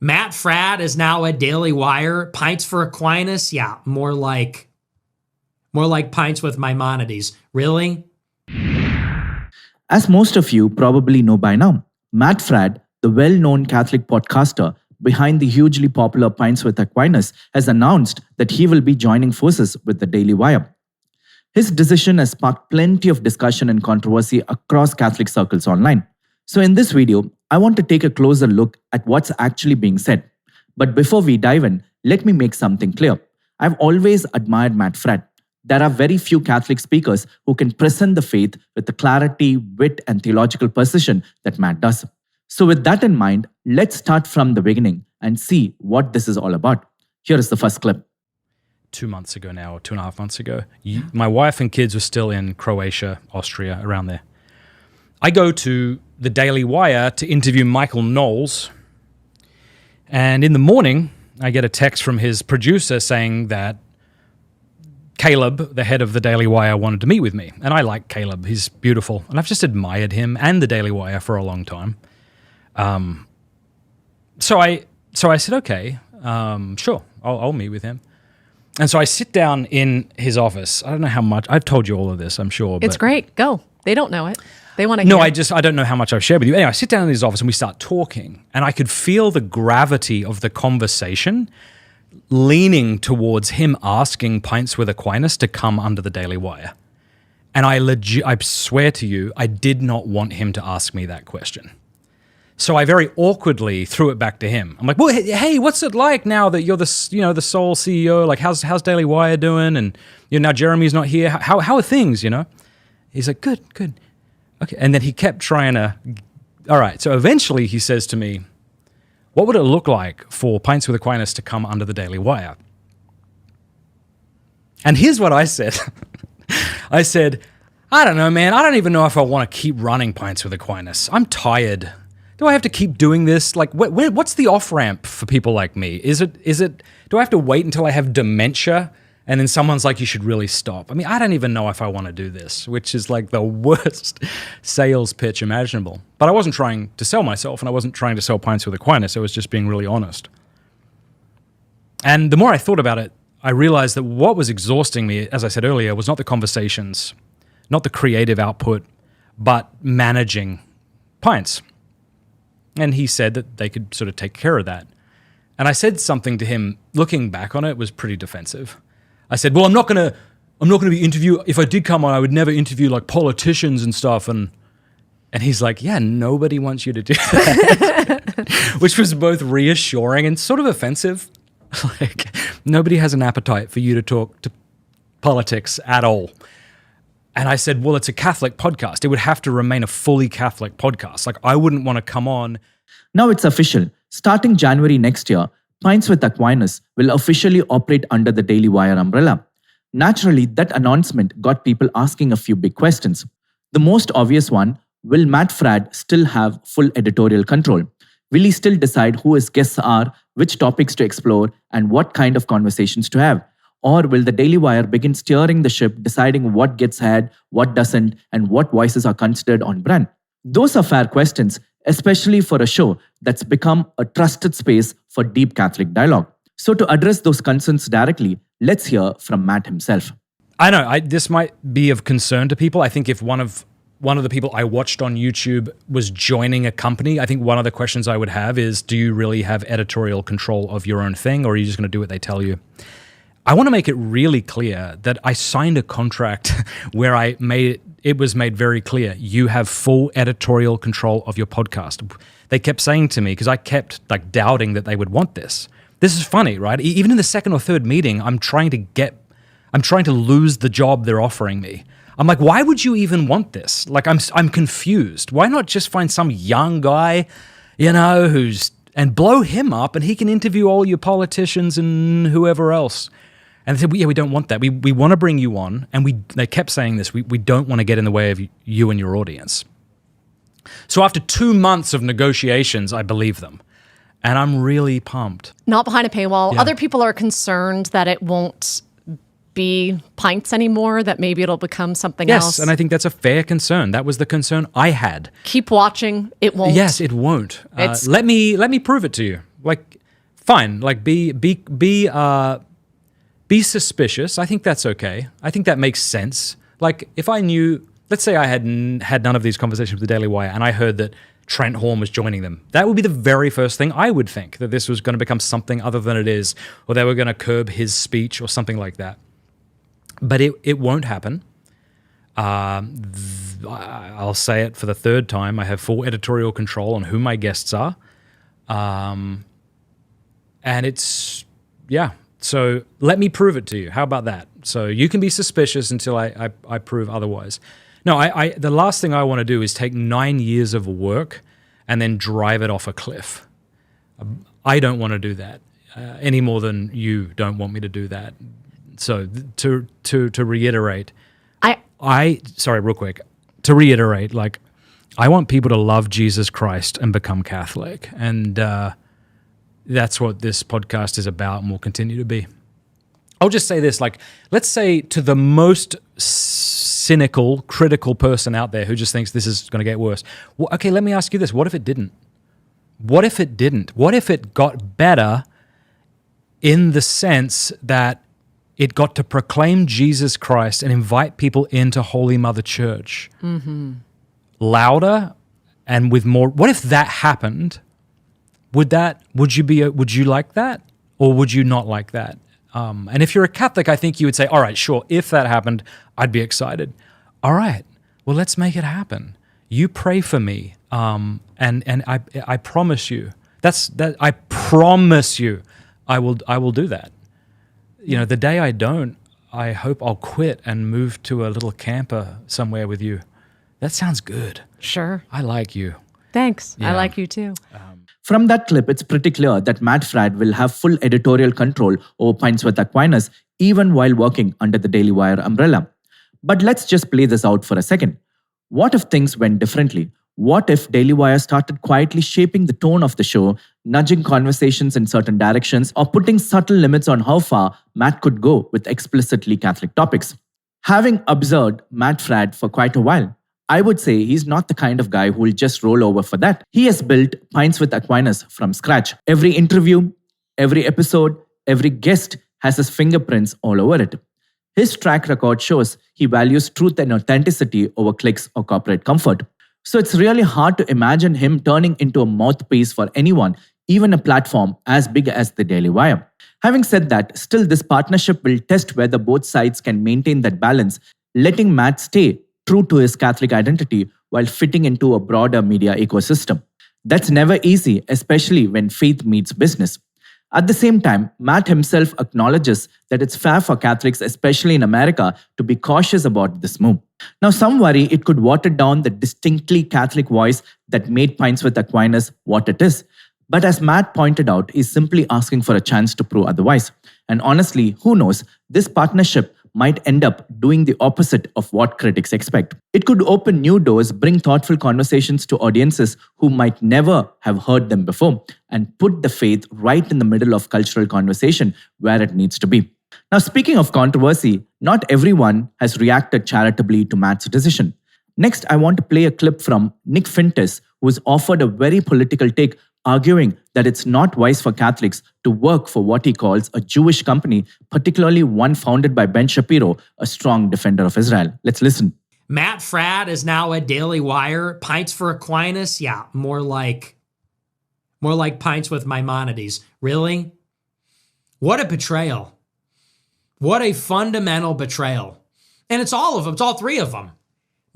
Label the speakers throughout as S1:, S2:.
S1: Matt Fradd is now at Dailywire. Pints for Aquinas? Yeah, more like pints with Maimonides. Really?
S2: As most of you probably know by now, Matt Fradd, the well-known Catholic podcaster behind the hugely popular Pints with Aquinas, has announced that he will be joining forces with the Dailywire. His decision has sparked plenty of discussion and controversy across Catholic circles online. So in this video, I want to take a closer look at what's actually being said. But before we dive in, let me make something clear. I've always admired Matt Fradd. There are very few Catholic speakers who can present the faith with the clarity, wit, and theological precision that Matt does. So with that in mind, let's start from the beginning and see what this is all about. Here is the first clip.
S3: 2 months ago now, or 2.5 months ago, my wife and kids were still in Croatia, Austria, around there. I go to the Dailywire to interview Michael Knowles, and in the morning, I get a text from his producer saying that Caleb, the head of the Dailywire, wanted to meet with me. And I like Caleb. He's beautiful. And I've just admired him and the Dailywire for a long time. So I said, okay, sure, I'll meet with him. And so I sit down in his office. I don't know how much. I've told you all of this, I'm sure.
S4: It's great. Go. They don't know it. They want to
S3: hear.
S4: No,
S3: I don't know how much I've shared with you. Anyway, I sit down in his office and we start talking. And I could feel the gravity of the conversation leaning towards him asking Pints with Aquinas to come under the Dailywire. And I swear to you, I did not want him to ask me that question. So I very awkwardly threw it back to him. I'm like, well, hey, what's it like now that you're the sole CEO? Like, how's Dailywire doing? And now Jeremy's not here. How are things? He's like, good. Okay. And then he kept trying to. All right. So eventually he says to me, what would it look like for Pints with Aquinas to come under the Dailywire? And here's what I said. I said, I don't know, man. I don't even know if I want to keep running Pints with Aquinas. I'm tired. Do I have to keep doing this? Like, what's the off-ramp for people like me? Is it? Do I have to wait until I have dementia and then someone's like, you should really stop? I mean, I don't even know if I want to do this, which is like the worst sales pitch imaginable. But I wasn't trying to sell myself and I wasn't trying to sell Pints with Aquinas. I was just being really honest. And the more I thought about it, I realized that what was exhausting me, as I said earlier, was not the conversations, not the creative output, but managing Pints. And he said that they could sort of take care of that. And I said something to him, looking back on it, was pretty defensive. I said, well, I'm not gonna be interview. If I did come on, I would never interview like politicians and stuff. And he's like, yeah, nobody wants you to do that. Which was both reassuring and sort of offensive. Like, nobody has an appetite for you to talk to politics at all. And I said, well, it's a Catholic podcast. It would have to remain a fully Catholic podcast. Like, I wouldn't want to come on.
S2: Now it's official. Starting January next year, Pints with Aquinas will officially operate under the Dailywire umbrella. Naturally, that announcement got people asking a few big questions. The most obvious one, will Matt Fradd still have full editorial control? Will he still decide who his guests are, which topics to explore, and what kind of conversations to have? Or will the Dailywire begin steering the ship, deciding what gets aired, what doesn't, and what voices are considered on brand? Those are fair questions, especially for a show that's become a trusted space for deep Catholic dialogue. So to address those concerns directly, let's hear from Matt himself.
S3: I know, this might be of concern to people. I think if one of the people I watched on YouTube was joining a company, I think one of the questions I would have is, do you really have editorial control of your own thing, or are you just going to do what they tell you? I want to make it really clear that I signed a contract where it was made very clear, you have full editorial control of your podcast. They kept saying to me, because I kept like doubting that they would want this. This is funny, right? Even in the second or third meeting, I'm trying to lose the job they're offering me. I'm like, why would you even want this? Like, I'm confused. Why not just find some young guy, and blow him up and he can interview all your politicians and whoever else. And they said, we don't want that. We want to bring you on. And they kept saying this, we don't want to get in the way of you and your audience. So after 2 months of negotiations, I believe them. And I'm really pumped.
S4: Not behind a paywall.
S3: Yeah.
S4: Other people are concerned that it won't be Pints anymore, that maybe it'll become something else.
S3: Yes, and I think that's a fair concern. That was the concern I had.
S4: Keep watching. It won't.
S3: Yes, it won't. Let me prove it to you. Like, fine. Like, be suspicious. I think that's okay. I think that makes sense. Like, if I knew, let's say I had none of these conversations with the Dailywire and I heard that Trent Horn was joining them, that would be the very first thing I would think, that this was going to become something other than it is, or they were going to curb his speech or something like that. But it won't happen. I'll say it for the third time. I have full editorial control on who my guests are. And it's, yeah. So let me prove it to you. How about that? So you can be suspicious until I prove otherwise. No, the last thing I want to do is take 9 years of work and then drive it off a cliff. I don't want to do that any more than you don't want me to do that. So to reiterate, sorry, real quick, to reiterate, like, I want people to love Jesus Christ and become Catholic, and that's what this podcast is about and will continue to be. I'll just say this, like, let's say to the most cynical, critical person out there who just thinks this is going to get worse. Well, okay, let me ask you this. What if it didn't? What if it didn't? What if it got better in the sense that it got to proclaim Jesus Christ and invite people into Holy Mother Church louder and with more? What if that happened? Would you like that, or would you not like that? And if you're a Catholic, I think you would say, all right, sure, if that happened, I'd be excited. All right, well, let's make it happen. You pray for me, and I promise you, I promise you, I will do that. You know, the day I don't, I hope I'll quit and move to a little camper somewhere with you. That sounds good.
S4: Sure.
S3: I like you.
S4: Thanks.
S3: Yeah.
S4: I like you too.
S2: From that clip, it's pretty clear that Matt Fradd will have full editorial control over Pints with Aquinas, even while working under the Dailywire umbrella. But let's just play this out for a second. What if things went differently? What if Dailywire started quietly shaping the tone of the show, nudging conversations in certain directions, or putting subtle limits on how far Matt could go with explicitly Catholic topics? Having observed Matt Fradd for quite a while, I would say he's not the kind of guy who will just roll over for that. He has built Pints with Aquinas from scratch. Every interview, every episode, every guest has his fingerprints all over it. His track record shows he values truth and authenticity over clicks or corporate comfort. So it's really hard to imagine him turning into a mouthpiece for anyone, even a platform as big as the Dailywire. Having said that, still this partnership will test whether both sides can maintain that balance, letting Matt stay true to his Catholic identity while fitting into a broader media ecosystem. That's never easy, especially when faith meets business. At the same time, Matt himself acknowledges that it's fair for Catholics, especially in America, to be cautious about this move. Now, some worry it could water down the distinctly Catholic voice that made Pints with Aquinas what it is. But as Matt pointed out, he's simply asking for a chance to prove otherwise. And honestly, who knows, this partnership might end up doing the opposite of what critics expect. It could open new doors, bring thoughtful conversations to audiences who might never have heard them before, and put the faith right in the middle of cultural conversation where it needs to be. Now, speaking of controversy, not everyone has reacted charitably to Matt's decision. Next, I want to play a clip from Nick Fuentes, who has offered a very political take, arguing that it's not wise for Catholics to work for what he calls a Jewish company, particularly one founded by Ben Shapiro, a strong defender of Israel. Let's listen.
S1: Matt Fradd is now at Dailywire. Pints for Aquinas? Yeah, more like Pints with Maimonides. Really? What a betrayal. What a fundamental betrayal. And it's all of them. It's all three of them.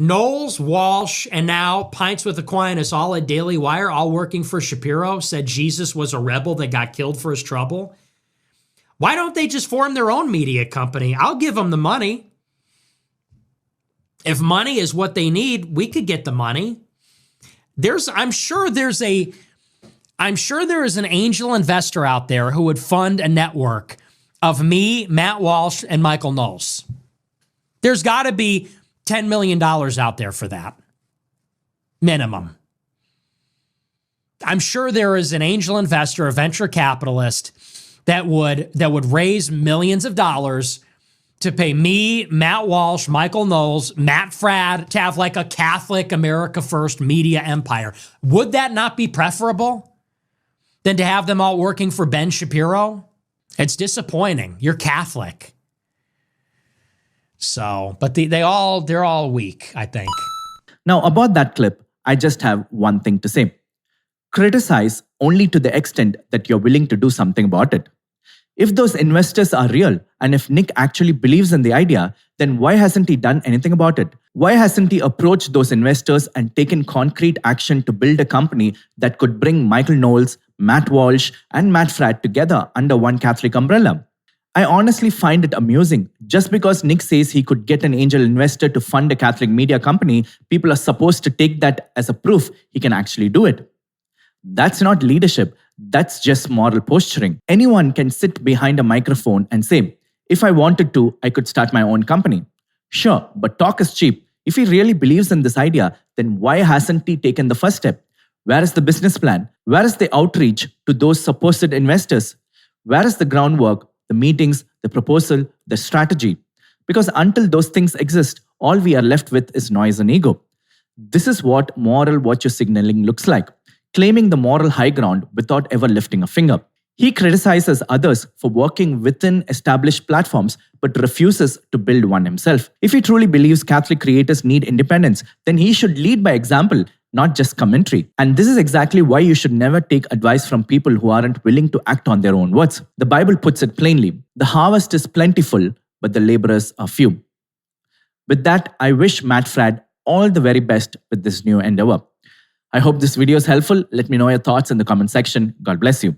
S1: Knowles, Walsh, and now Pints with Aquinas, all at Dailywire, all working for Shapiro, said Jesus was a rebel that got killed for his trouble. Why don't they just form their own media company? I'll give them the money. If money is what they need, we could get the money. I'm sure there is an angel investor out there who would fund a network of me, Matt Walsh, and Michael Knowles. There's got to be $10 million out there for that. Minimum. I'm sure there is an angel investor, a venture capitalist that would raise millions of dollars to pay me, Matt Walsh, Michael Knowles, Matt Fradd to have like a Catholic America First media empire. Would that not be preferable? than to have them all working for Ben Shapiro? It's disappointing. You're Catholic. So, but they're all weak, I think.
S2: Now, about that clip, I just have one thing to say. Criticize only to the extent that you're willing to do something about it. If those investors are real, and if Nick actually believes in the idea, then why hasn't he done anything about it? Why hasn't he approached those investors and taken concrete action to build a company that could bring Michael Knowles, Matt Walsh, and Matt Fradd together under one Catholic umbrella? I honestly find it amusing. Just because Nick says he could get an angel investor to fund a Catholic media company, people are supposed to take that as a proof he can actually do it. That's not leadership. That's just moral posturing. Anyone can sit behind a microphone and say, if I wanted to, I could start my own company. Sure, but talk is cheap. If he really believes in this idea, then why hasn't he taken the first step? Where is the business plan? Where is the outreach to those supposed investors? Where is the groundwork, the meetings, the proposal, the strategy? Because until those things exist, all we are left with is noise and ego. This is what moral virtue signaling looks like. Claiming the moral high ground without ever lifting a finger. He criticizes others for working within established platforms but refuses to build one himself. If he truly believes Catholic creators need independence, then he should lead by example, not just commentary. And this is exactly why you should never take advice from people who aren't willing to act on their own words. The Bible puts it plainly, the harvest is plentiful, but the laborers are few. With that, I wish Matt Fradd all the very best with this new endeavor. I hope this video is helpful. Let me know your thoughts in the comment section. God bless you.